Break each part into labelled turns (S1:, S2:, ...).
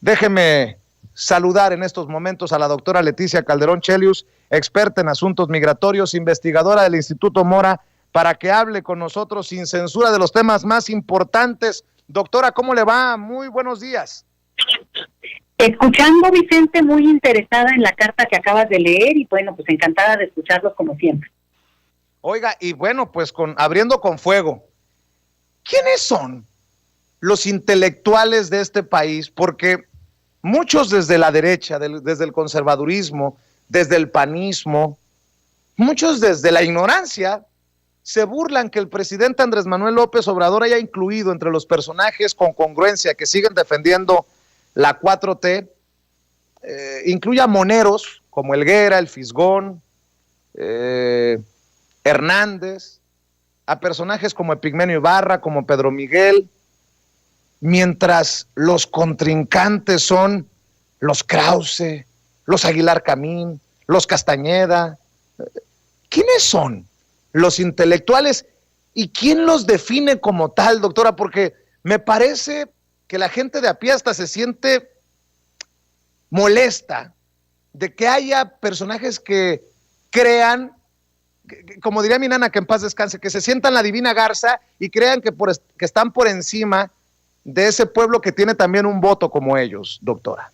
S1: Déjeme saludar en estos momentos a la doctora Leticia Calderón Chelius, experta en asuntos migratorios, investigadora del Instituto Mora, para que hable con nosotros sin censura de los temas más importantes. Doctora, ¿cómo le va? Muy buenos días.
S2: Escuchando, Vicente, muy interesada en la carta que acabas de leer y bueno, pues encantada de escucharlos como siempre.
S1: Oiga, y bueno, pues abriendo con fuego, ¿quiénes son los intelectuales de este país? Porque muchos desde la derecha, desde el conservadurismo, desde el panismo, muchos desde la ignorancia, se burlan que el presidente Andrés Manuel López Obrador haya incluido entre los personajes con congruencia que siguen defendiendo la 4T, incluya moneros como Helguera, el Fisgón, Hernández, a personajes como Epigmenio Ibarra, como Pedro Miguel, mientras los contrincantes son los Krause, los Aguilar Camín, los Castañeda. ¿Quiénes son los intelectuales y quién los define como tal, doctora? Porque me parece que la gente de a pie hasta se siente molesta de que haya personajes que crean, como diría mi nana, que en paz descanse, que se sientan la divina garza y crean que están por encima de ese pueblo que tiene también un voto como ellos, doctora.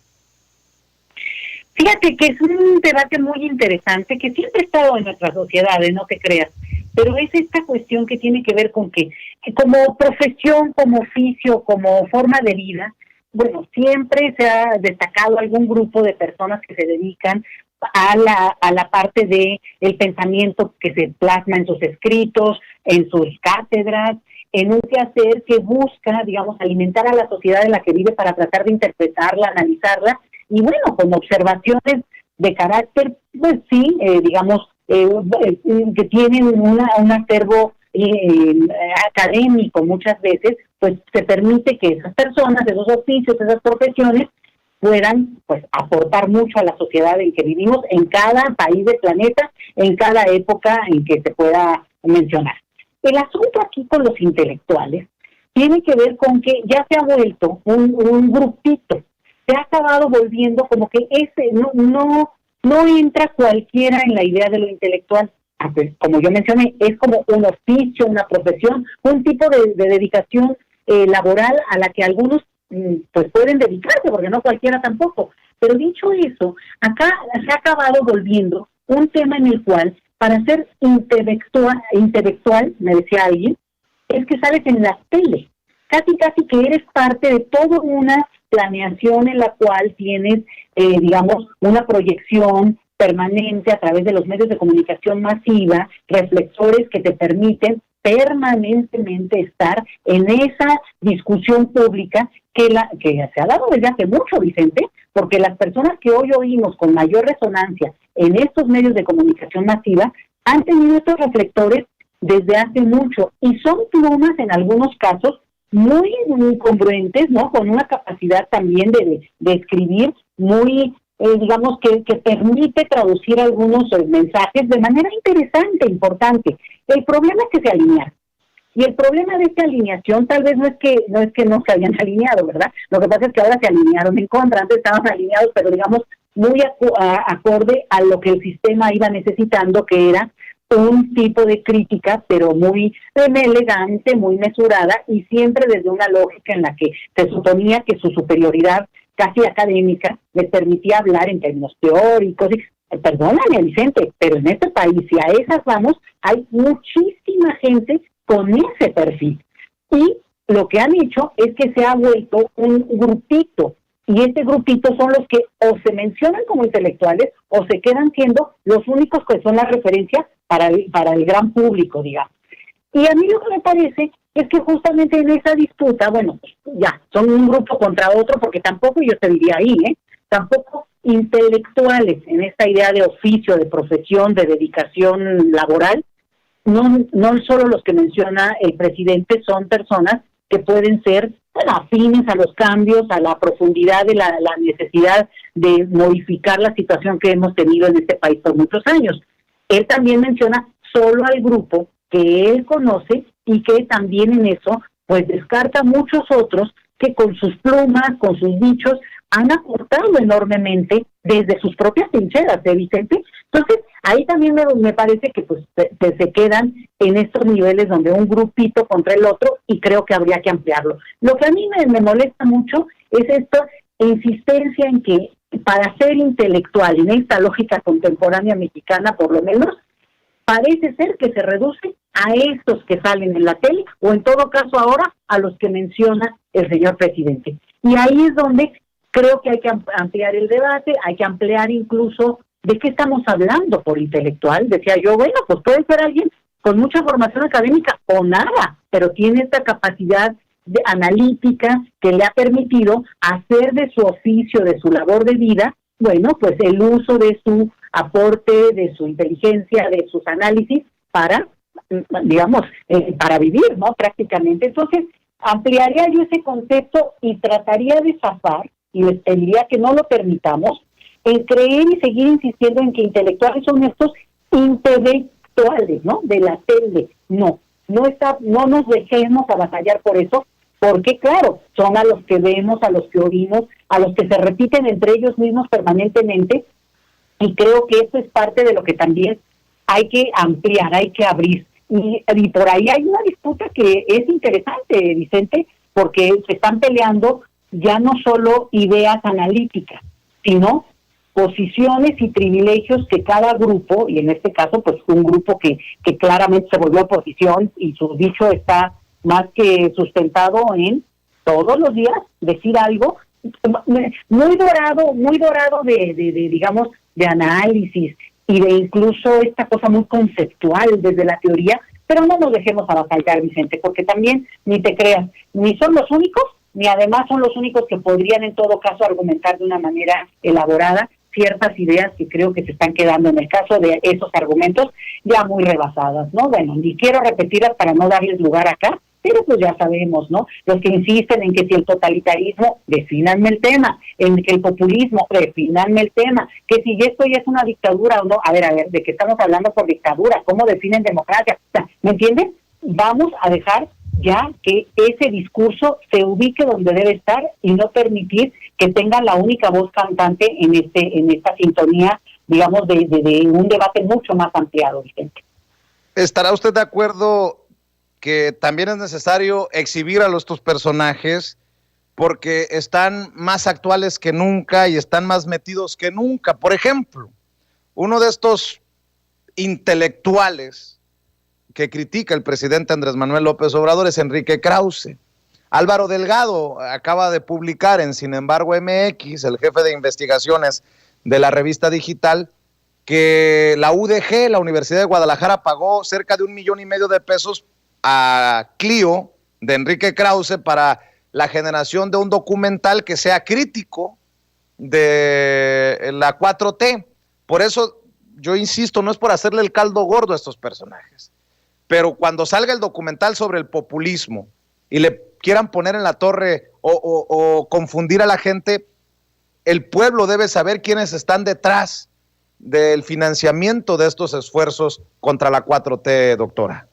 S2: Fíjate que es un debate muy interesante que siempre ha estado en nuestras sociedades, no te creas, pero es esta cuestión que tiene que ver con que como profesión, como oficio, como forma de vida, bueno, siempre se ha destacado algún grupo de personas que se dedican a la parte de el pensamiento que se plasma en sus escritos, en sus cátedras, en un quehacer que busca, digamos, alimentar a la sociedad en la que vive para tratar de interpretarla, analizarla, y bueno, con observaciones de carácter, pues sí, digamos, que tienen un acervo académico muchas veces, pues se permite que esas personas, esos oficios, esas profesiones, puedan pues aportar mucho a la sociedad en que vivimos, en cada país del planeta, en cada época en que se pueda mencionar. El asunto aquí con los intelectuales tiene que ver con que ya se ha vuelto un grupito, se ha acabado volviendo como que no entra cualquiera en la idea de lo intelectual. Como yo mencioné, es como un oficio, una profesión, un tipo de dedicación laboral a la que algunos pues pueden dedicarse, porque no cualquiera tampoco. Pero dicho eso, acá se ha acabado volviendo un tema en el cual, para ser intelectual, me decía alguien, es que sales en la tele, casi que eres parte de toda una planeación en la cual tienes, digamos, una proyección permanente a través de los medios de comunicación masiva, reflectores que te permiten permanentemente estar en esa discusión pública que se ha dado desde hace mucho, Vicente, porque las personas que hoy oímos con mayor resonancia en estos medios de comunicación masiva han tenido estos reflectores desde hace mucho y son plumas en algunos casos muy congruentes, ¿no? Con una capacidad también de escribir muy, digamos, que permite traducir algunos mensajes de manera interesante, importante. El problema es que se alinearon. Y el problema de esta alineación tal vez no es que no se hayan alineado, ¿verdad? Lo que pasa es que ahora se alinearon en contra. Antes estaban alineados, pero digamos, muy acorde a lo que el sistema iba necesitando, que era un tipo de crítica, pero muy elegante, muy mesurada y siempre desde una lógica en la que se suponía que su superioridad casi académica le permitía hablar en términos teóricos. Perdóname, Vicente, pero en este país, si a esas vamos, hay muchísima gente con ese perfil. Y lo que han hecho es que se ha vuelto un grupito, y este grupito son los que o se mencionan como intelectuales o se quedan siendo los únicos que son la referencia para el gran público, digamos. Y a mí lo que me parece es que justamente en esa disputa, bueno, pues ya, son un grupo contra otro, porque tampoco yo te diría ahí, tampoco intelectuales en esta idea de oficio, de profesión, de dedicación laboral, no solo los que menciona el presidente son personas que pueden ser afines a los cambios, a la profundidad de la necesidad de modificar la situación que hemos tenido en este país por muchos años. Él también menciona solo al grupo que él conoce y que también en eso pues descarta muchos otros que con sus plumas, con sus dichos, han aportado enormemente desde sus propias trincheras, Vicente. Entonces, ahí también me parece que pues se quedan en estos niveles donde un grupito contra el otro, y creo que habría que ampliarlo. Lo que a mí me molesta mucho es esta insistencia en que para ser intelectual en esta lógica contemporánea mexicana, por lo menos, parece ser que se reduce a estos que salen en la tele, o en todo caso ahora a los que menciona el señor presidente. Y ahí es donde creo que hay que ampliar el debate, hay que ampliar incluso de qué estamos hablando por intelectual. Decía yo, bueno, pues puede ser alguien con mucha formación académica o nada, pero tiene esta capacidad de analítica que le ha permitido hacer de su oficio, de su labor de vida, bueno, pues el uso de su aporte, de su inteligencia, de sus análisis para, digamos, para vivir, ¿no? Prácticamente. Entonces, ampliaría yo ese concepto y trataría de zafar, y les pediría que no lo permitamos, en creer y seguir insistiendo en que intelectuales son estos intelectuales, ¿no? De la tele. No nos dejemos avasallar por eso, porque claro, son a los que vemos, a los que oímos, a los que se repiten entre ellos mismos permanentemente, y creo que eso es parte de lo que también hay que ampliar, hay que abrir. Y por ahí hay una disputa que es interesante, Vicente, porque se están peleando ya no solo ideas analíticas, sino posiciones y privilegios que cada grupo, y en este caso pues un grupo que claramente se volvió oposición y su dicho está más que sustentado en todos los días decir algo muy dorado de digamos, de análisis y de incluso esta cosa muy conceptual desde la teoría, pero no nos dejemos avasallar, Vicente, porque también, ni te creas, ni son los únicos, ni además son los únicos que podrían en todo caso argumentar de una manera elaborada ciertas ideas que creo que se están quedando en el caso de esos argumentos ya muy rebasadas, ¿no? Bueno, ni quiero repetirlas para no darles lugar acá, pero pues ya sabemos, ¿no? Los que insisten en que si el totalitarismo, defínanme el tema, en que el populismo, defínanme el tema, que si esto ya es una dictadura o no, a ver, ¿de qué estamos hablando por dictadura? ¿Cómo definen democracia? O sea, ¿me entienden? Vamos a dejar ya que ese discurso se ubique donde debe estar y no permitir que tenga la única voz cantante en esta sintonía, digamos, de un debate mucho más ampliado, Vicente.
S1: ¿Estará usted de acuerdo que también es necesario exhibir a estos personajes porque están más actuales que nunca y están más metidos que nunca? Por ejemplo, uno de estos intelectuales que critica el presidente Andrés Manuel López Obrador es Enrique Krause. Álvaro Delgado acaba de publicar en Sin embargo MX, el jefe de investigaciones de la revista digital, que la UDG, la Universidad de Guadalajara, pagó cerca de $1.5 million a Clio de Enrique Krause para la generación de un documental que sea crítico de la 4T. Por eso yo insisto, no es por hacerle el caldo gordo a estos personajes, pero cuando salga el documental sobre el populismo y le quieran poner en la torre o confundir a la gente, el pueblo debe saber quiénes están detrás del financiamiento de estos esfuerzos contra la 4T, doctora.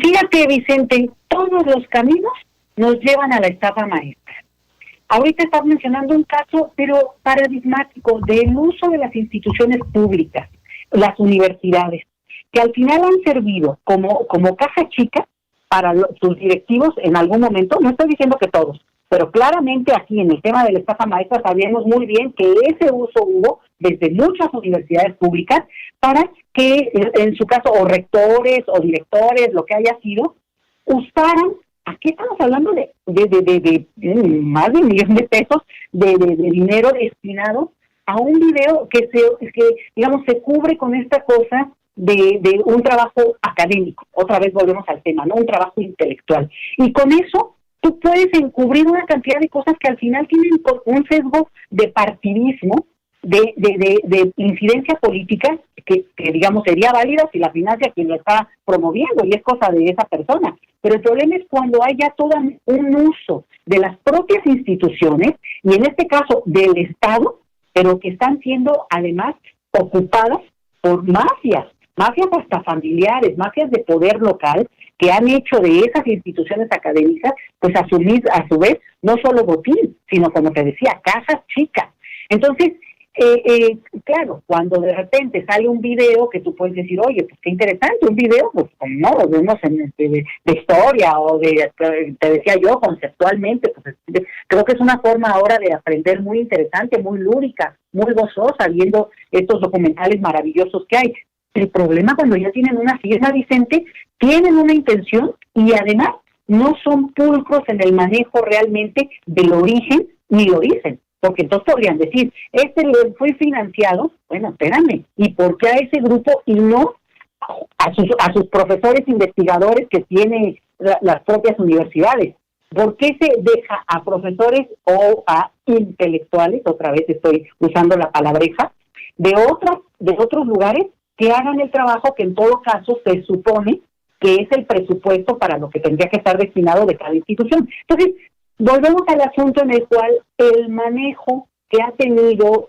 S2: Fíjate, Vicente, todos los caminos nos llevan a la estafa maestra. Ahorita estás mencionando un caso, pero paradigmático, del uso de las instituciones públicas, las universidades, que al final han servido como caja chica para sus directivos en algún momento. No estoy diciendo que todos, pero claramente aquí en el tema de la estafa maestra sabemos muy bien que ese uso hubo desde muchas universidades públicas para que, en su caso, o rectores o directores, lo que haya sido, usaran, aquí estamos hablando de más de $1 millón de dinero destinado a un video que digamos, se cubre con esta cosa de un trabajo académico. Otra vez volvemos al tema, ¿no? Un trabajo intelectual. Y con eso tú puedes encubrir una cantidad de cosas que al final tienen un sesgo de partidismo, de incidencia política, que digamos sería válida si la financia quien lo está promoviendo y es cosa de esa persona. Pero el problema es cuando haya todo un uso de las propias instituciones, y en este caso del Estado, pero que están siendo además ocupadas por mafias hasta familiares, mafias de poder local, que han hecho de esas instituciones académicas, pues a su vez, no solo botín, sino, como te decía, cajas chicas. Entonces, claro, cuando de repente sale un video que tú puedes decir, oye, pues qué interesante, un video, pues no, lo vemos de historia o te decía yo, conceptualmente, pues creo que es una forma ahora de aprender muy interesante, muy lúdica, muy gozosa, viendo estos documentales maravillosos que hay. El problema cuando ya tienen una firma, Vicente, tienen una intención y además no son pulcros en el manejo realmente del origen, ni lo dicen. Porque entonces podrían decir, le fue financiado, bueno, espérame, ¿y por qué a ese grupo y no a sus profesores investigadores que tienen las propias universidades? ¿Por qué se deja a profesores o a intelectuales, otra vez estoy usando la palabreja, de otros lugares que hagan el trabajo que en todo caso se supone que es el presupuesto para lo que tendría que estar destinado de cada institución? Entonces, volvemos al asunto en el cual el manejo que ha tenido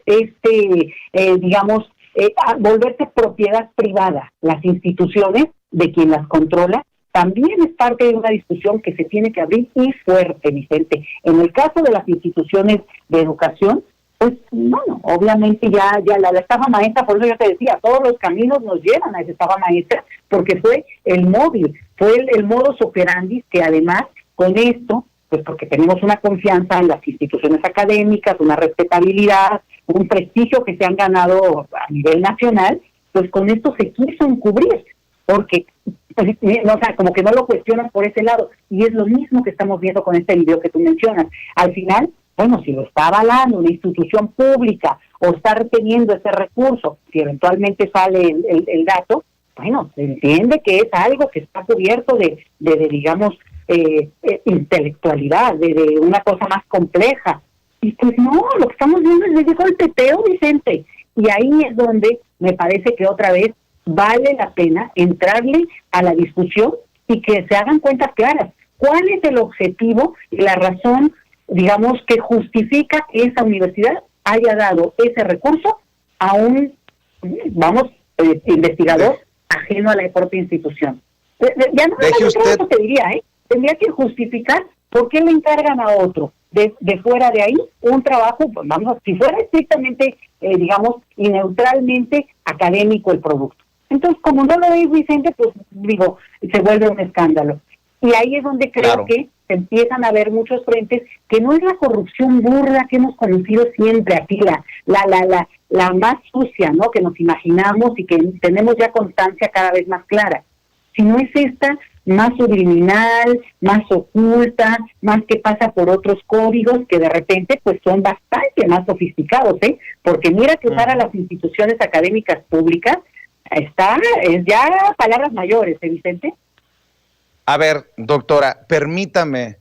S2: volverse propiedad privada, las instituciones de quien las controla, también es parte de una discusión que se tiene que abrir y fuerte, Vicente. En el caso de las instituciones de educación, pues bueno, obviamente ya la estafa maestra, por eso yo te decía, todos los caminos nos llevan a esa estafa maestra, porque fue el móvil, fue el modus operandi que además con esto, pues porque tenemos una confianza en las instituciones académicas, una respetabilidad, un prestigio que se han ganado a nivel nacional, pues con esto se quiso encubrir, porque, pues, como que no lo cuestionas por ese lado, y es lo mismo que estamos viendo con este video que tú mencionas. Al final, bueno, si lo está avalando una institución pública o está reteniendo ese recurso, si eventualmente sale el dato, bueno, se entiende que es algo que está cubierto de digamos, intelectualidad, de una cosa más compleja. Y pues no, lo que estamos viendo es de golpeteo, Vicente. Y ahí es donde me parece que otra vez vale la pena entrarle a la discusión y que se hagan cuentas claras. ¿Cuál es el objetivo y la razón, digamos, que justifica que esa universidad haya dado ese recurso a un, investigador ajeno a la propia institución? Ya no eso te diría, tendría que justificar por qué le encargan a otro de fuera de ahí un trabajo, pues si fuera estrictamente, y neutralmente académico el producto. Entonces, como no lo es, Vicente, pues se vuelve un escándalo. Y ahí es donde creo que se empiezan a ver muchos frentes, que no es la corrupción burda que hemos conocido siempre aquí, la más sucia, ¿no?, que nos imaginamos y que tenemos ya constancia cada vez más clara, sino es esta más subliminal, más oculta, más que pasa por otros códigos que de repente pues son bastante más sofisticados, porque mira que para las instituciones académicas públicas es ya palabras mayores, Vicente.
S1: A ver, doctora, permítame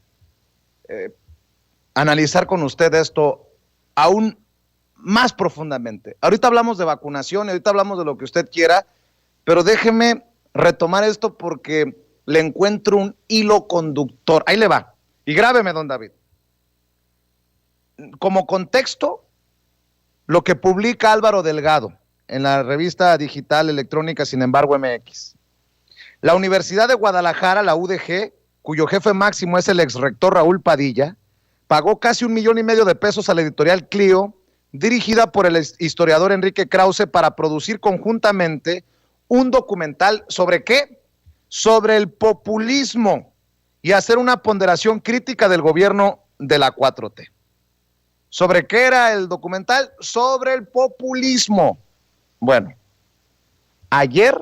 S1: analizar con usted esto aún más profundamente. Ahorita hablamos de vacunación, ahorita hablamos de lo que usted quiera, pero déjeme retomar esto porque le encuentro un hilo conductor. Ahí le va. Y grábeme, don David. Como contexto, lo que publica Álvaro Delgado en la revista digital electrónica Sin Embargo MX. La Universidad de Guadalajara, la UDG, cuyo jefe máximo es el exrector Raúl Padilla, pagó casi $1.5 million de pesos a la editorial Clio, dirigida por el historiador Enrique Krause, para producir conjuntamente un documental ¿sobre qué? Sobre el populismo y hacer una ponderación crítica del gobierno de la 4T. ¿Sobre qué era el documental? Sobre el populismo. Bueno, ayer,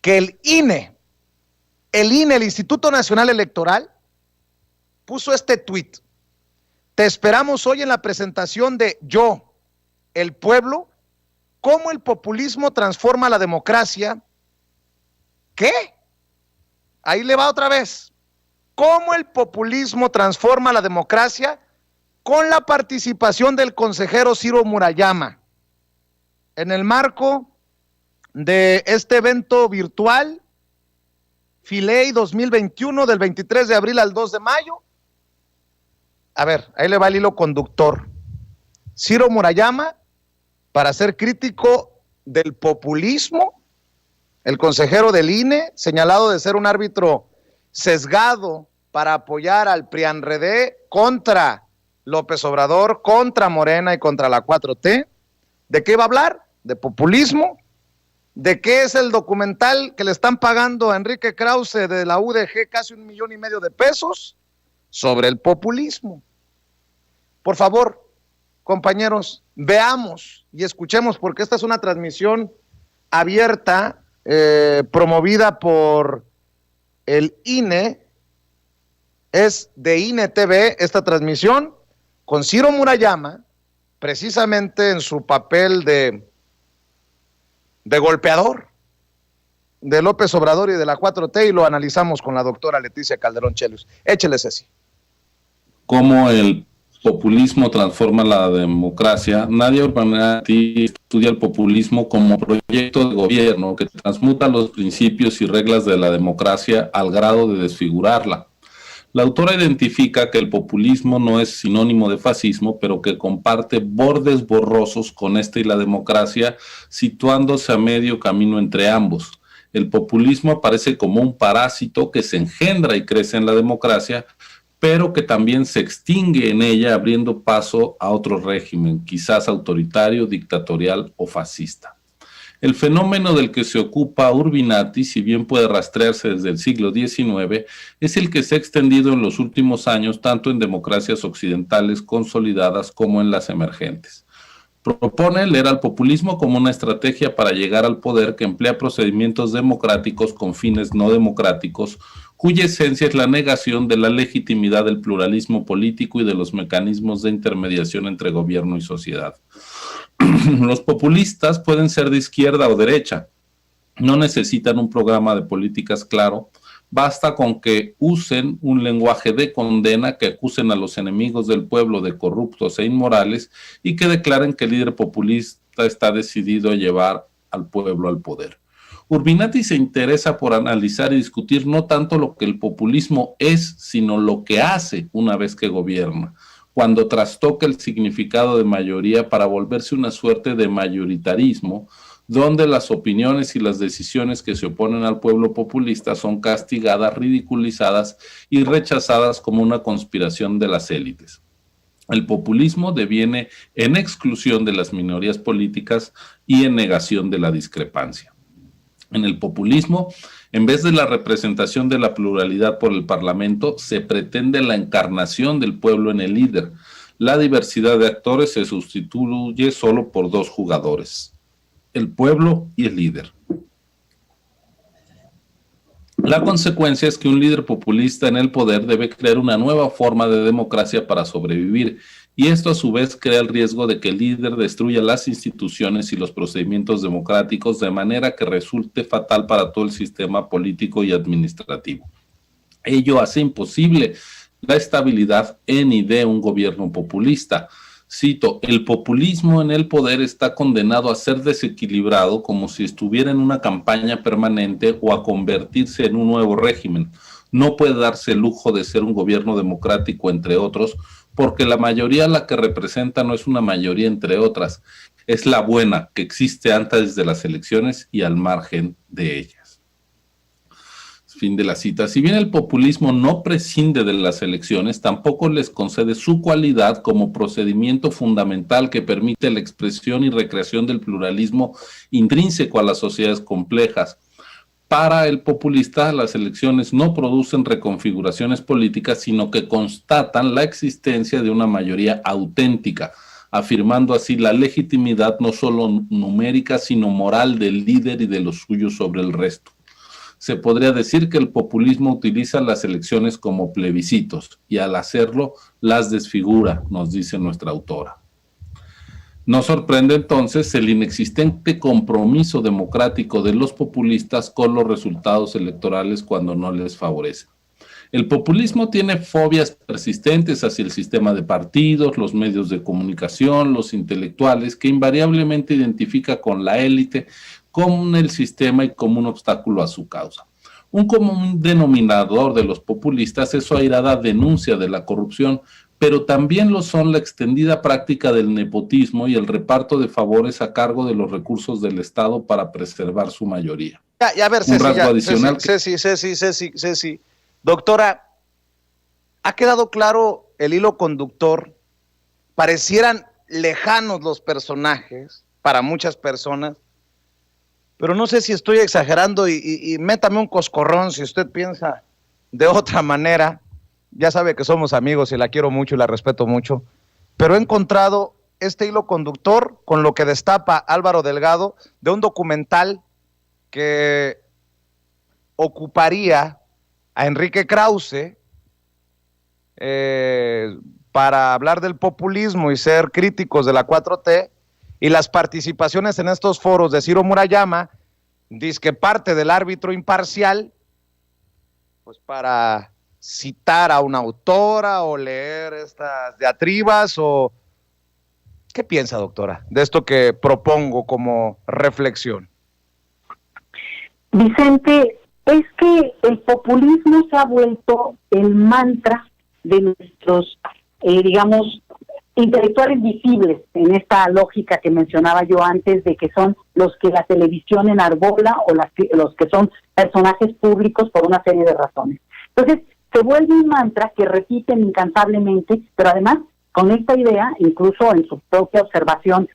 S1: que el INE, el Instituto Nacional Electoral, puso este tuit: te esperamos hoy en la presentación de Yo, el pueblo, cómo el populismo transforma la democracia. ¿Qué? Ahí le va otra vez. ¿Cómo el populismo transforma la democracia? Con la participación del consejero Ciro Murayama, en el marco de este evento virtual, Filey 2021, del 23 de abril al 2 de mayo. A ver, ahí le va el hilo conductor. Ciro Murayama, para ser crítico, del populismo, el consejero del INE, señalado de ser un árbitro sesgado para apoyar al PRIANREDE contra López Obrador, contra Morena y contra la 4T. ¿De qué va a hablar? ¿De populismo? ¿De qué es el documental que le están pagando a Enrique Krause de la UDG casi $1.5 millones de pesos? Sobre el populismo. Por favor, compañeros, veamos y escuchemos, porque esta es una transmisión abierta, promovida por el INE, es de INE TV esta transmisión, con Ciro Murayama, precisamente en su papel de golpeador de López Obrador y de la 4T, y lo analizamos con la doctora Leticia Calderón Chelius. Échele, Ceci.
S3: Cómo el populismo transforma la democracia. Nadia Urbanati estudia el populismo como proyecto de gobierno que transmuta los principios y reglas de la democracia al grado de desfigurarla. La autora identifica que el populismo no es sinónimo de fascismo, pero que comparte bordes borrosos con esta y la democracia, situándose a medio camino entre ambos. El populismo aparece como un parásito que se engendra y crece en la democracia, pero que también se extingue en ella, abriendo paso a otro régimen, quizás autoritario, dictatorial o fascista. El fenómeno del que se ocupa Urbinati, si bien puede rastrearse desde el siglo XIX, es el que se ha extendido en los últimos años tanto en democracias occidentales consolidadas como en las emergentes. Propone leer al populismo como una estrategia para llegar al poder que emplea procedimientos democráticos con fines no democráticos, cuya esencia es la negación de la legitimidad del pluralismo político y de los mecanismos de intermediación entre gobierno y sociedad. Los populistas pueden ser de izquierda o derecha, no necesitan un programa de políticas claro, basta con que usen un lenguaje de condena, que acusen a los enemigos del pueblo de corruptos e inmorales y que declaren que el líder populista está decidido a llevar al pueblo al poder. Urbinati se interesa por analizar y discutir no tanto lo que el populismo es, sino lo que hace una vez que gobierna, cuando trastoca el significado de mayoría para volverse una suerte de mayoritarismo, donde las opiniones y las decisiones que se oponen al pueblo populista son castigadas, ridiculizadas y rechazadas como una conspiración de las élites. El populismo deviene en exclusión de las minorías políticas y en negación de la discrepancia. En el populismo, en vez de la representación de la pluralidad por el Parlamento, se pretende la encarnación del pueblo en el líder. La diversidad de actores se sustituye solo por dos jugadores: el pueblo y el líder. La consecuencia es que un líder populista en el poder debe crear una nueva forma de democracia para sobrevivir, y esto a su vez crea el riesgo de que el líder destruya las instituciones y los procedimientos democráticos de manera que resulte fatal para todo el sistema político y administrativo. Ello hace imposible la estabilidad en y de un gobierno populista. Cito: el populismo en el poder está condenado a ser desequilibrado, como si estuviera en una campaña permanente, o a convertirse en un nuevo régimen. No puede darse el lujo de ser un gobierno democrático entre otros, porque la mayoría a la que representa no es una mayoría entre otras, es la buena que existe antes de las elecciones y al margen de ellas. Fin de la cita. Si bien el populismo no prescinde de las elecciones, tampoco les concede su cualidad como procedimiento fundamental que permite la expresión y recreación del pluralismo intrínseco a las sociedades complejas. Para el populista, las elecciones no producen reconfiguraciones políticas, sino que constatan la existencia de una mayoría auténtica, afirmando así la legitimidad no solo numérica, sino moral del líder y de los suyos sobre el resto. Se podría decir que el populismo utiliza las elecciones como plebiscitos y al hacerlo las desfigura, nos dice nuestra autora. No sorprende entonces el inexistente compromiso democrático de los populistas con los resultados electorales cuando no les favorece. El populismo tiene fobias persistentes hacia el sistema de partidos, los medios de comunicación, los intelectuales, que invariablemente identifica con la élite, con el sistema y como un obstáculo a su causa. Un común denominador de los populistas es su airada denuncia de la corrupción, pero también lo son la extendida práctica del nepotismo y el reparto de favores a cargo de los recursos del Estado para preservar su mayoría.
S1: Ya, a ver,
S3: Un rasgo adicional.
S1: Ceci. Doctora, ¿ha quedado claro el hilo conductor? Parecieran lejanos los personajes para muchas personas, pero no sé si estoy exagerando y métame un coscorrón si usted piensa de otra manera. Ya sabe que somos amigos y la quiero mucho y la respeto mucho, pero he encontrado este hilo conductor con lo que destapa Álvaro Delgado de un documental que ocuparía a Enrique Krause para hablar del populismo y ser críticos de la 4T, y las participaciones en estos foros de Ciro Murayama, dizque parte del árbitro imparcial, pues para citar a una autora o leer estas diatribas. O ¿qué piensa, doctora, de esto que propongo como reflexión?
S2: Vicente, es que el populismo se ha vuelto el mantra de nuestros, digamos, intelectuales visibles en esta lógica que mencionaba yo antes, de que son los que la televisión enarbola o los que son personajes públicos por una serie de razones. Entonces, se vuelve un mantra que repiten incansablemente, pero además con esta idea, incluso en su propia observación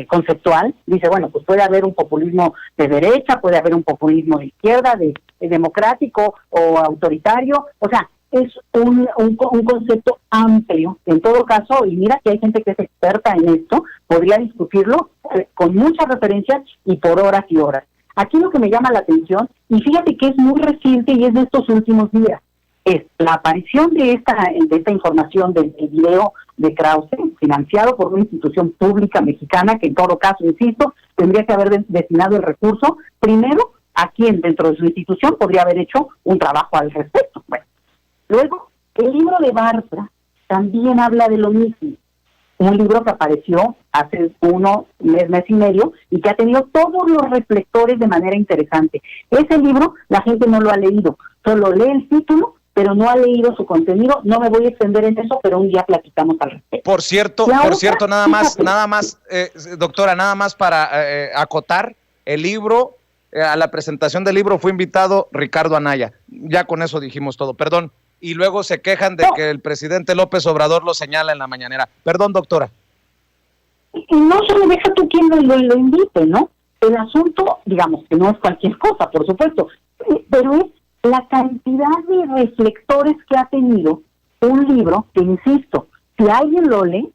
S2: conceptual, dice, bueno, pues puede haber un populismo de derecha, puede haber un populismo de izquierda, de democrático o autoritario, o sea, es un concepto amplio. En todo caso, y mira que hay gente que es experta en esto, podría discutirlo con muchas referencias y por horas y horas. Aquí lo que me llama la atención, y fíjate que es muy reciente y es de estos últimos días, es la aparición de esta información del video de Krause, financiado por una institución pública mexicana que en todo caso, insisto, tendría que haber destinado el recurso primero a quien dentro de su institución podría haber hecho un trabajo al respecto. Bueno, luego, el libro de Bartra también habla de lo mismo. Un libro que apareció hace mes y medio, y que ha tenido todos los reflectores de manera interesante. Ese libro la gente no lo ha leído, solo lee el título, pero no ha leído su contenido. No me voy a extender en eso, pero un día platicamos al respecto.
S1: Por cierto, nada más, doctora, nada más para acotar, el libro, a la presentación del libro fue invitado Ricardo Anaya. Ya con eso dijimos todo, perdón. Y luego se quejan de que el presidente López Obrador lo señala en la mañanera. Perdón, doctora.
S2: Y no solo deja tú quien lo invite, ¿no? El asunto, digamos, que no es cualquier cosa, por supuesto, pero es la cantidad de reflectores que ha tenido un libro que, insisto, si alguien lo lee,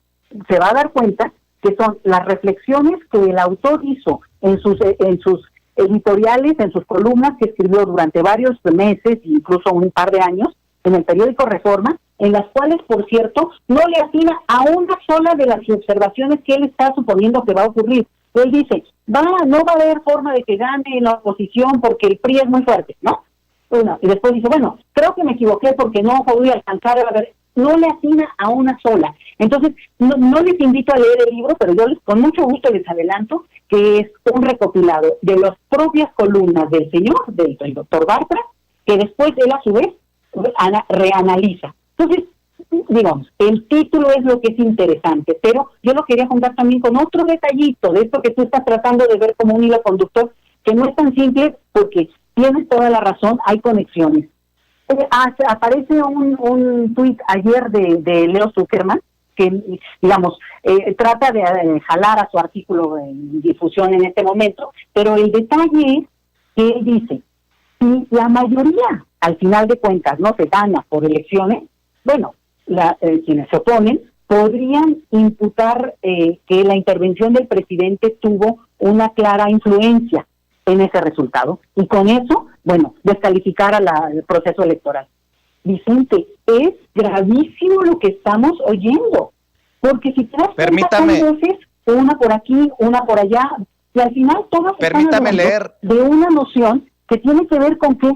S2: se va a dar cuenta que son las reflexiones que el autor hizo en sus editoriales, en sus columnas que escribió durante varios meses, incluso un par de años, en el periódico Reforma, en las cuales, por cierto, no le atina a una sola de las observaciones que él está suponiendo que va a ocurrir. Él dice, no va a haber forma de que gane la oposición porque el PRI es muy fuerte, ¿no? Bueno, y después dice, bueno, creo que me equivoqué porque no voy a alcanzar a ver. No le atina a una sola. Entonces, no les invito a leer el libro, pero yo con mucho gusto les adelanto que es un recopilado de las propias columnas del señor, del doctor Bartra, que después él a su vez reanaliza. Entonces, digamos, el título es lo que es interesante, pero yo lo quería juntar también con otro detallito de esto que tú estás tratando de ver como un hilo conductor, que no es tan simple, porque tienes toda la razón, hay conexiones. Aparece un tuit ayer de Leo Zuckerman, que, digamos, trata de jalar a su artículo en difusión en este momento, pero el detalle es que él dice, si la mayoría, al final de cuentas, no se gana por elecciones, bueno, quienes se oponen podrían imputar que la intervención del presidente tuvo una clara influencia en ese resultado, y con eso, bueno, descalificar el proceso electoral. Vicente, es gravísimo lo que estamos oyendo, porque si te das cuenta, son voces, una por aquí, una por allá, y al final todas están hablando de una noción que tiene que ver con que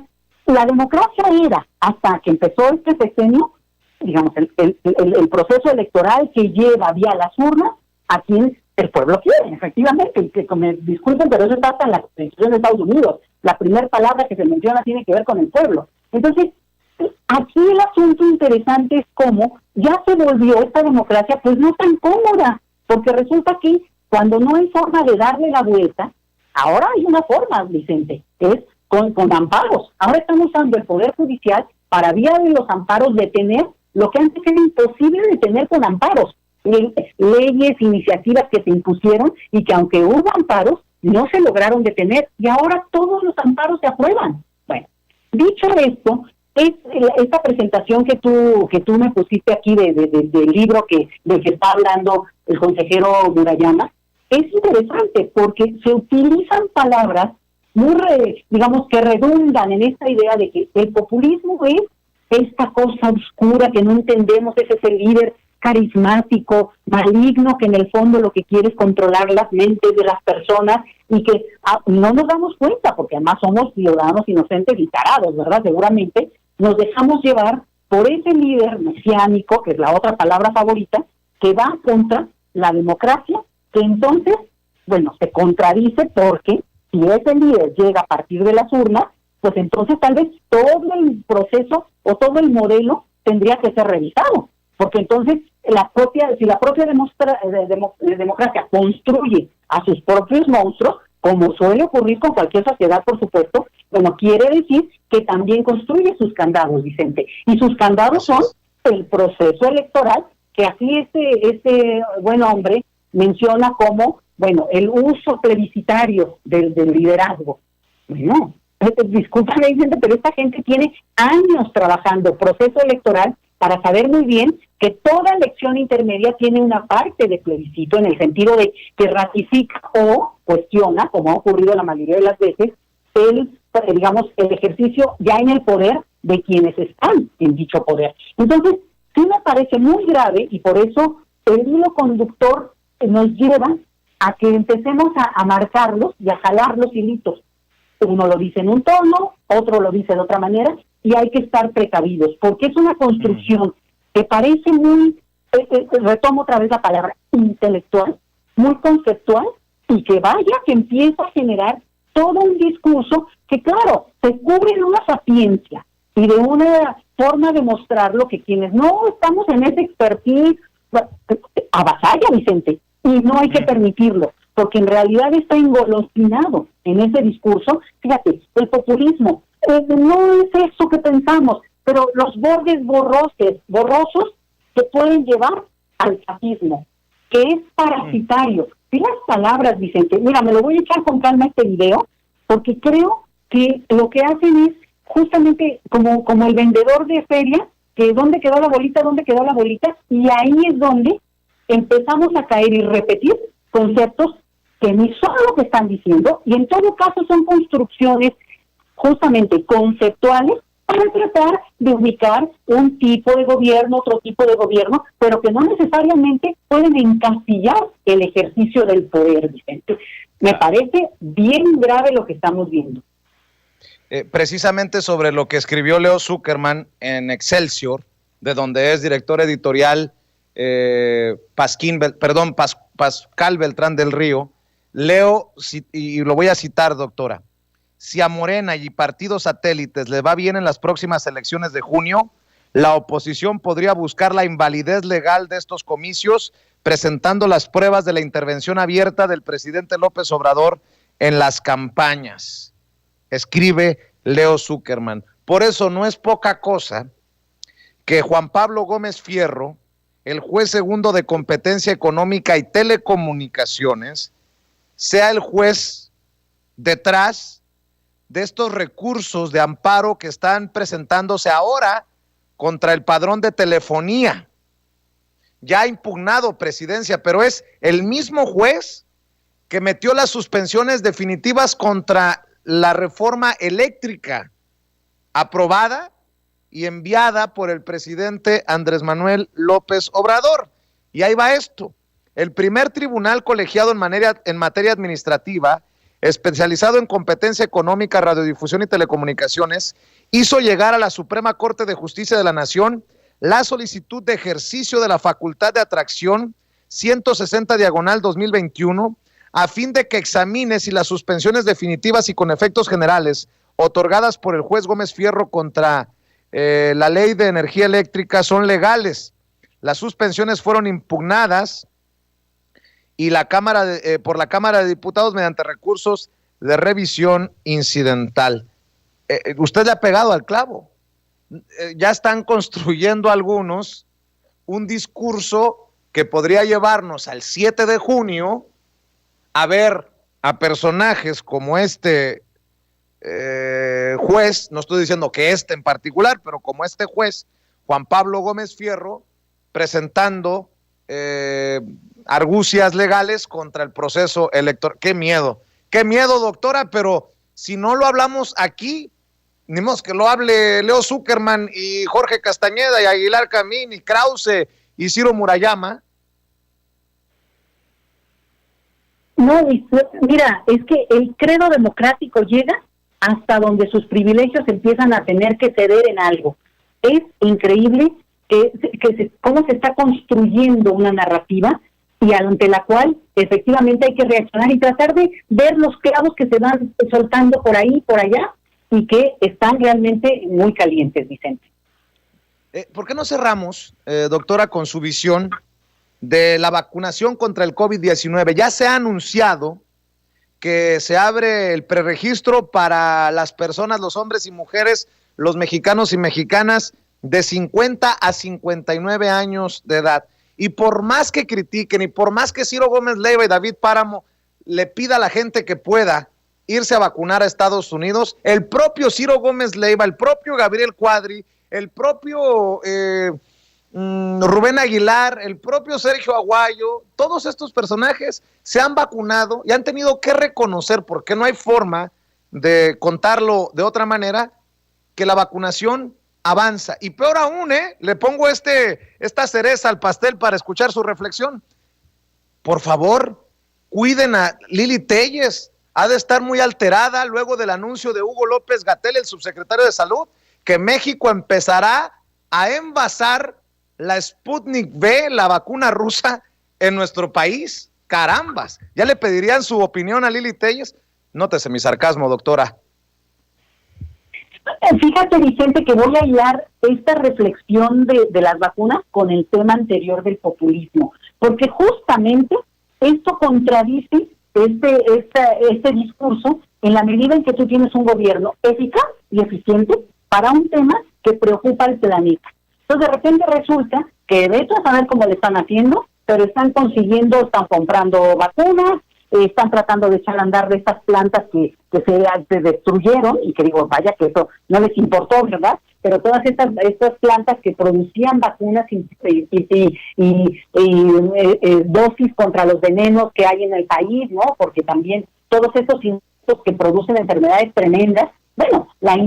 S2: la democracia era, hasta que empezó este sexenio, digamos, el proceso electoral que lleva vía las urnas a quien el pueblo quiere, efectivamente, que me disculpen, pero eso está hasta en la Constitución de Estados Unidos. La primera palabra que se menciona tiene que ver con el pueblo. Entonces, aquí el asunto interesante es cómo ya se volvió esta democracia pues no tan cómoda, porque resulta que cuando no hay forma de darle la vuelta, ahora hay una forma, Vicente, que es con amparos. Ahora están usando el Poder Judicial para vía de los amparos detener lo que antes era imposible detener con amparos. Leyes, iniciativas que se impusieron y que aunque hubo amparos, no se lograron detener y ahora todos los amparos se aprueban. Bueno, dicho esto, esta presentación que tú me pusiste aquí del libro del que está hablando el consejero Murayama, es interesante porque se utilizan palabras muy, digamos, que redundan en esta idea de que el populismo es esta cosa oscura que no entendemos, es ese líder carismático, maligno, que en el fondo lo que quiere es controlar las mentes de las personas y que no nos damos cuenta, porque además somos ciudadanos inocentes y tarados, ¿verdad? Seguramente nos dejamos llevar por ese líder mesiánico, que es la otra palabra favorita, que va contra la democracia, que entonces, bueno, se contradice porque si ese líder llega a partir de las urnas, pues entonces tal vez todo el proceso o todo el modelo tendría que ser revisado, porque entonces si la propia democracia construye a sus propios monstruos, como suele ocurrir con cualquier sociedad, por supuesto, bueno, quiere decir que también construye sus candados, Vicente, y sus candados son el proceso electoral, que así este buen hombre menciona como, bueno, el uso plebiscitario del liderazgo. Bueno, discúlpame, Vicente, pero esta gente tiene años trabajando proceso electoral para saber muy bien que toda elección intermedia tiene una parte de plebiscito, en el sentido de que ratifica o cuestiona, como ha ocurrido la mayoría de las veces, el ejercicio ya en el poder de quienes están en dicho poder. Entonces, sí me parece muy grave y por eso el hilo conductor nos lleva a que empecemos a marcarlos y a jalar los hilitos. Uno lo dice en un tono, otro lo dice de otra manera, y hay que estar precavidos, porque es una construcción que parece muy, retomo otra vez la palabra, intelectual, muy conceptual, y que empieza a generar todo un discurso que, claro, se cubre de una sapiencia y de una forma de mostrarlo que quienes no estamos en ese expertise, avasalla, Vicente, y no hay que permitirlo, porque en realidad está engolosinado en ese discurso. Fíjate, el populismo no es eso que pensamos, pero los bordes borrosos que pueden llevar al fascismo, que es parasitario. Y las palabras, Vicente, mira, me lo voy a echar con calma este video, porque creo que lo que hacen es justamente como el vendedor de feria, que dónde quedó la bolita, y ahí es donde empezamos a caer y repetir conceptos que ni son lo que están diciendo, y en todo caso son construcciones justamente conceptuales para tratar de ubicar un tipo de gobierno, otro tipo de gobierno, pero que no necesariamente pueden encasillar el ejercicio del poder, Vicente. Me parece bien grave lo que estamos viendo.
S1: Precisamente sobre lo que escribió Leo Zuckerman en Excelsior, de donde es director editorial Pascal Beltrán del Río, leo, y lo voy a citar, doctora: si a Morena y partidos satélites le va bien en las próximas elecciones de junio, la oposición podría buscar la invalidez legal de estos comicios presentando las pruebas de la intervención abierta del presidente López Obrador en las campañas. Escribe Leo Zuckerman. Por eso no es poca cosa que Juan Pablo Gómez Fierro, el juez segundo de competencia económica y telecomunicaciones, sea el juez detrás de estos recursos de amparo que están presentándose ahora contra el padrón de telefonía. Ya ha impugnado presidencia, pero es el mismo juez que metió las suspensiones definitivas contra la reforma eléctrica aprobada y enviada por el presidente Andrés Manuel López Obrador. Y ahí va esto: el primer tribunal colegiado en materia administrativa, especializado en competencia económica, radiodifusión y telecomunicaciones, hizo llegar a la Suprema Corte de Justicia de la Nación la solicitud de ejercicio de la facultad de atracción 160/2021 a fin de que examine si las suspensiones definitivas y con efectos generales otorgadas por el juez Gómez Fierro contra la ley de energía eléctrica son legales. Las suspensiones fueron impugnadas y por la Cámara de Diputados mediante recursos de revisión incidental. Usted le ha pegado al clavo. Ya están construyendo algunos un discurso que podría llevarnos al 7 de junio a ver a personajes como este juez, no estoy diciendo que este en particular, pero como este juez, Juan Pablo Gómez Fierro, presentando argucias legales contra el proceso electoral. Qué miedo, doctora, pero si no lo hablamos aquí, ni más que lo hable Leo Zuckerman y Jorge Castañeda y Aguilar Camín y Krause y Ciro Murayama.
S2: No, mira, es que el credo democrático llega hasta donde sus privilegios empiezan a tener que ceder en algo. Es increíble cómo se está construyendo una narrativa y ante la cual efectivamente hay que reaccionar y tratar de ver los clavos que se van soltando por ahí, por allá, y que están realmente muy calientes, Vicente.
S1: ¿Por qué no cerramos, doctora, con su visión de la vacunación contra el COVID-19? Ya se ha anunciado que se abre el preregistro para las personas, los hombres y mujeres, los mexicanos y mexicanas de 50 a 59 años de edad. Y por más que critiquen y por más que Ciro Gómez Leiva y David Páramo le pida a la gente que pueda irse a vacunar a Estados Unidos, el propio Ciro Gómez Leiva, el propio Gabriel Cuadri, el propio Rubén Aguilar, el propio Sergio Aguayo, todos estos personajes se han vacunado y han tenido que reconocer, porque no hay forma de contarlo de otra manera, que la vacunación avanza. Y peor aún, le pongo esta cereza al pastel para escuchar su reflexión. Por favor, cuiden a Lili Téllez. Ha de estar muy alterada luego del anuncio de Hugo López-Gatell, el subsecretario de Salud, que México empezará a envasar la Sputnik V, la vacuna rusa, en nuestro país. Carambas, ¿ya le pedirían su opinión a Lili Téllez? Nótese mi sarcasmo, doctora.
S2: Fíjate, Vicente, que voy a hilar esta reflexión de las vacunas con el tema anterior del populismo, porque justamente esto contradice este discurso en la medida en que tú tienes un gobierno eficaz y eficiente para un tema que preocupa al planeta. Entonces, de repente resulta que de hecho a saber cómo le están haciendo, pero están comprando vacunas, están tratando de echar a andar de estas plantas que se destruyeron, y que digo, vaya que eso no les importó, ¿verdad? Pero todas estas plantas que producían vacunas y dosis contra los venenos que hay en el país, ¿no? Porque también todos estos insectos que producen enfermedades tremendas. Bueno, esta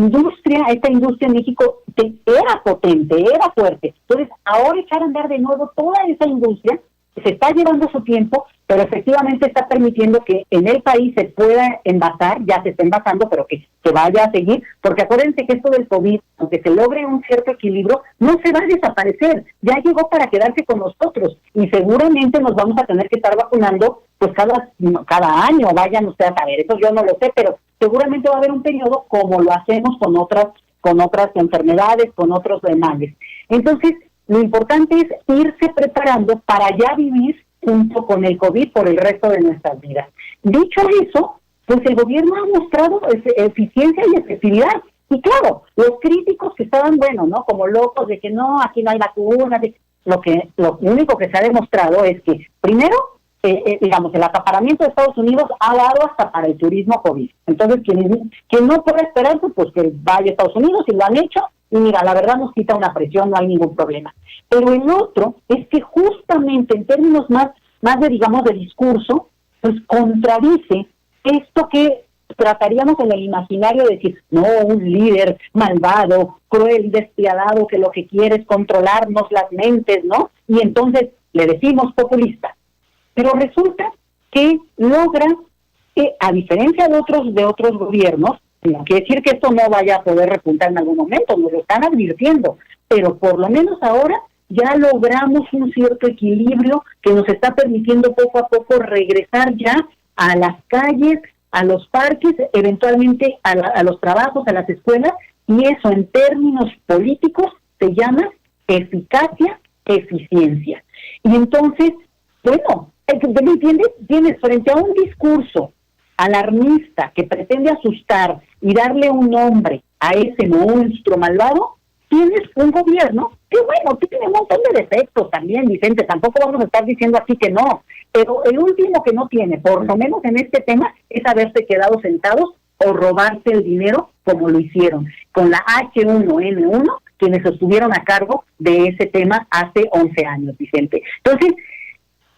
S2: industria en México era potente, era fuerte. Entonces, ahora echar a andar de nuevo toda esa industria se está llevando su tiempo, pero efectivamente está permitiendo que en el país se pueda envasar, ya se está envasando, pero que se vaya a seguir, porque acuérdense que esto del COVID, aunque se logre un cierto equilibrio, no se va a desaparecer, ya llegó para quedarse con nosotros, y seguramente nos vamos a tener que estar vacunando pues cada año, vayan ustedes a ver, eso yo no lo sé, pero seguramente va a haber un periodo como lo hacemos con otras enfermedades, con otros demás. Entonces, lo importante es irse preparando para ya vivir junto con el COVID por el resto de nuestras vidas. Dicho eso, pues el gobierno ha mostrado eficiencia y efectividad. Y claro, los críticos que estaban, como locos de que no, aquí no hay vacunas, lo único que se ha demostrado es que, primero, el acaparamiento de Estados Unidos ha dado hasta para el turismo COVID. Entonces, quien no puede esperarse, pues que vaya a Estados Unidos, y lo han hecho. Y mira, la verdad nos quita una presión, no hay ningún problema. Pero el otro es que justamente en términos más de discurso, pues contradice esto que trataríamos en el imaginario de decir, no, un líder malvado, cruel, despiadado, que lo que quiere es controlarnos las mentes, ¿no? Y entonces le decimos populista. Pero resulta que logra, a diferencia de otros gobiernos, no quiere decir que esto no vaya a poder repuntar en algún momento, nos lo están advirtiendo, pero por lo menos ahora ya logramos un cierto equilibrio que nos está permitiendo poco a poco regresar ya a las calles, a los parques, eventualmente a los trabajos, a las escuelas, Y eso en términos políticos se llama eficacia, eficiencia. Y entonces, bueno, ¿me entiendes? Tienes frente a un discurso alarmista que pretende asustar y darle un nombre a ese monstruo malvado, tienes un gobierno que, bueno, tiene un montón de defectos también, Vicente, tampoco vamos a estar diciendo así que no, pero el último que no tiene, por lo menos en este tema, es haberse quedado sentados o robarse el dinero como lo hicieron con la H1N1, quienes estuvieron a cargo de ese tema hace 11 años, Vicente. Entonces,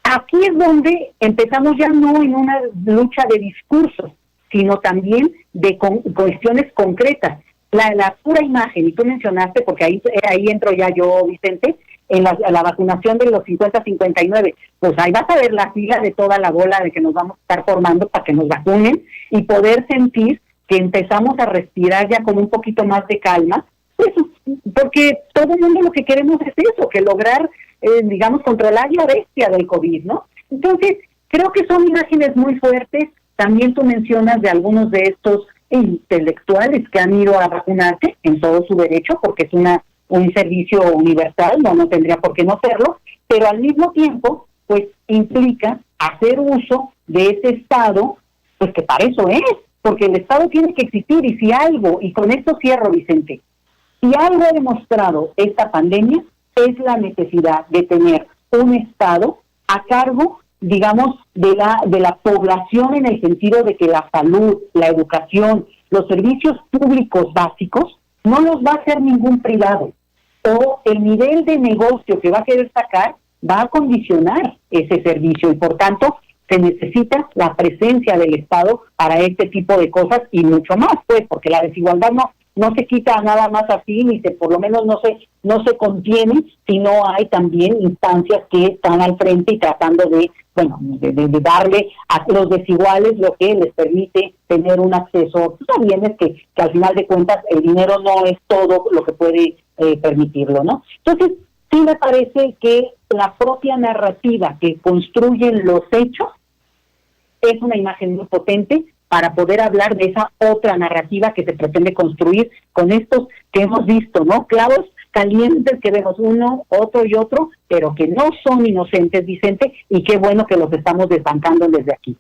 S2: aquí es donde empezamos ya no en una lucha de discursos, sino también de cuestiones concretas. La pura imagen, y tú mencionaste, porque ahí entro ya yo, Vicente, en la vacunación de los 50-59, pues ahí vas a ver la fila de toda la bola de que nos vamos a estar formando para que nos vacunen y poder sentir que empezamos a respirar ya con un poquito más de calma, pues porque todo el mundo lo que queremos es eso, que lograr, digamos, controlar la bestia del COVID, ¿no? Entonces, creo que son imágenes muy fuertes. También tú mencionas de algunos de estos intelectuales que han ido a vacunarse en todo su derecho, porque es un servicio universal, no tendría por qué no serlo, pero al mismo tiempo, pues implica hacer uso de ese Estado, pues que para eso es, porque el Estado tiene que existir, y si algo, y con esto cierro, Vicente, si algo ha demostrado esta pandemia, es la necesidad de tener un Estado a cargo, digamos, de la población, en el sentido de que la salud, la educación, los servicios públicos básicos, no los va a hacer ningún privado, o el nivel de negocio que va a querer sacar va a condicionar ese servicio, y por tanto se necesita la presencia del Estado para este tipo de cosas y mucho más, pues, porque la desigualdad no se quita nada más así, ni por lo menos no se contiene, sino hay también instancias que están al frente y tratando de darle a los desiguales lo que les permite tener un acceso a bienes que al final de cuentas el dinero no es todo lo que puede permitirlo, ¿no? Entonces, sí me parece que la propia narrativa que construyen los hechos es una imagen muy potente para poder hablar de esa otra narrativa que se pretende construir con estos que hemos visto, ¿no? Clavos calientes que vemos uno, otro y otro, pero que no son inocentes, Vicente, y qué bueno que los estamos desbancando desde aquí.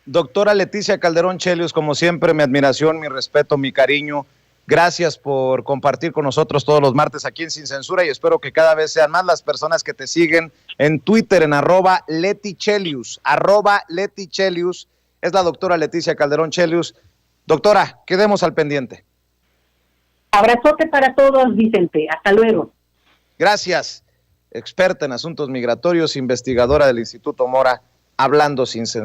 S1: Doctora Leticia Calderón Chelius, como siempre, mi admiración, mi respeto, mi cariño. Gracias por compartir con nosotros todos los martes aquí en Sin Censura, y espero que cada vez sean más las personas que te siguen en Twitter en @LetiChelius, @LetiChelius. Es la doctora Leticia Calderón Chelius. Doctora, quedemos al pendiente.
S2: Abrazote para todos, Vicente. Hasta luego.
S1: Gracias. Experta en asuntos migratorios, investigadora del Instituto Mora, hablando sin censura.